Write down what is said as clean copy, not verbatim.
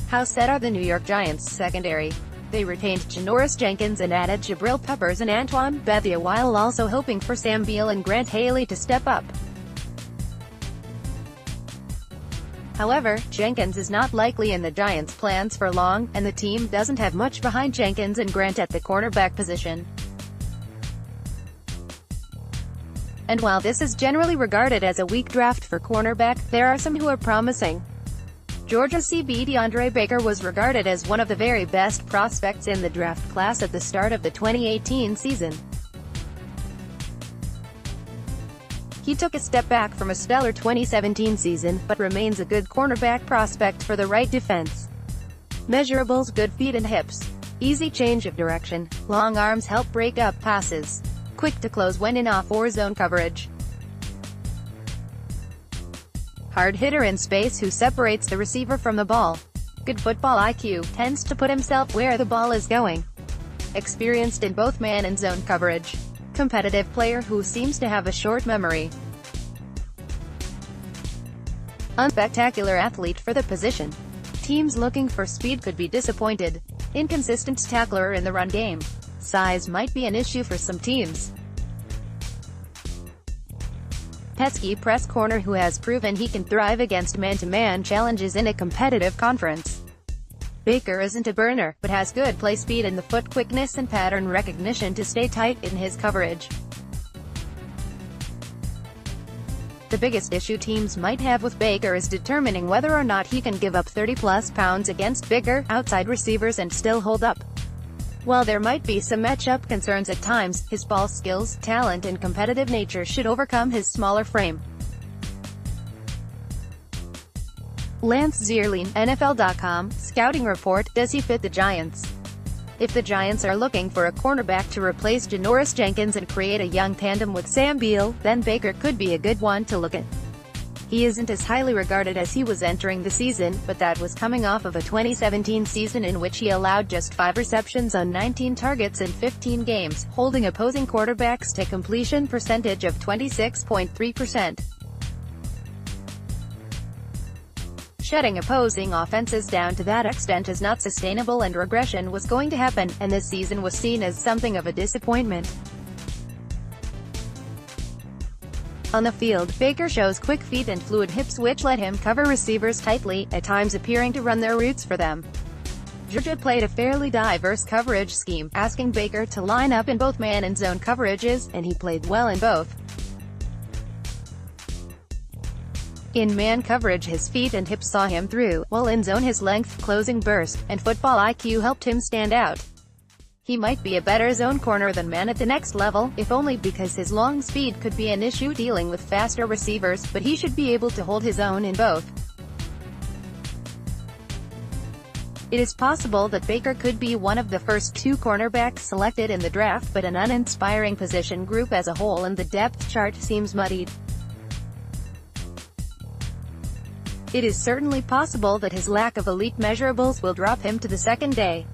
How set are the New York Giants' secondary? They retained Janoris Jenkins and added Jabrill Peppers and Antoine, Bethea, while also hoping for Sam Beal and Grant Haley to step up. However, Jenkins is not likely in the Giants' plans for long, and the team doesn't have much behind Jenkins and Grant at the cornerback position. And while this is generally regarded as a weak draft for cornerback, there are some who are promising. Georgia's CB Deandre Baker was regarded as one of the very best prospects in the draft class at the start of the 2018 season. He took a step back from a stellar 2017 season, but remains a good cornerback prospect for the right defense. Measurables: good feet and hips. Easy change of direction. Long arms help break up passes. Quick to close when in off or zone coverage. Hard hitter in space who separates the receiver from the ball. Good football IQ, tends to put himself where the ball is going. Experienced in both man and zone coverage. Competitive player who seems to have a short memory. Unspectacular athlete for the position. Teams looking for speed could be disappointed. Inconsistent tackler in the run game. Size might be an issue for some teams. Pesky press corner who has proven he can thrive against man-to-man challenges in a competitive conference. Baker isn't a burner, but has good play speed and the foot quickness and pattern recognition to stay tight in his coverage. The biggest issue teams might have with Baker is determining whether or not he can give up 30-plus pounds against bigger, outside receivers and still hold up. While there might be some matchup concerns at times, his ball skills, talent and competitive nature should overcome his smaller frame. Lance Zierlein, NFL.com, scouting report: does he fit the Giants? If the Giants are looking for a cornerback to replace Janoris Jenkins and create a young tandem with Sam Beal, then Baker could be a good one to look at. He isn't as highly regarded as he was entering the season, but that was coming off of a 2017 season in which he allowed just 5 receptions on 19 targets in 15 games, holding opposing quarterbacks to completion percentage of 26.3%. Shutting opposing offenses down to that extent is not sustainable, and regression was going to happen, and this season was seen as something of a disappointment. On the field, Baker shows quick feet and fluid hips which let him cover receivers tightly, at times appearing to run their routes for them. Georgia played a fairly diverse coverage scheme, asking Baker to line up in both man and zone coverages, and he played well in both. In man coverage his feet and hips saw him through, while in zone his length, closing burst, and football IQ helped him stand out. He might be a better zone corner than man at the next level, if only because his long speed could be an issue dealing with faster receivers, but he should be able to hold his own in both. It is possible that Baker could be one of the first 2 cornerbacks selected in the draft, but an uninspiring position group as a whole, and the depth chart seems muddied. It is certainly possible that his lack of elite measurables will drop him to the second day.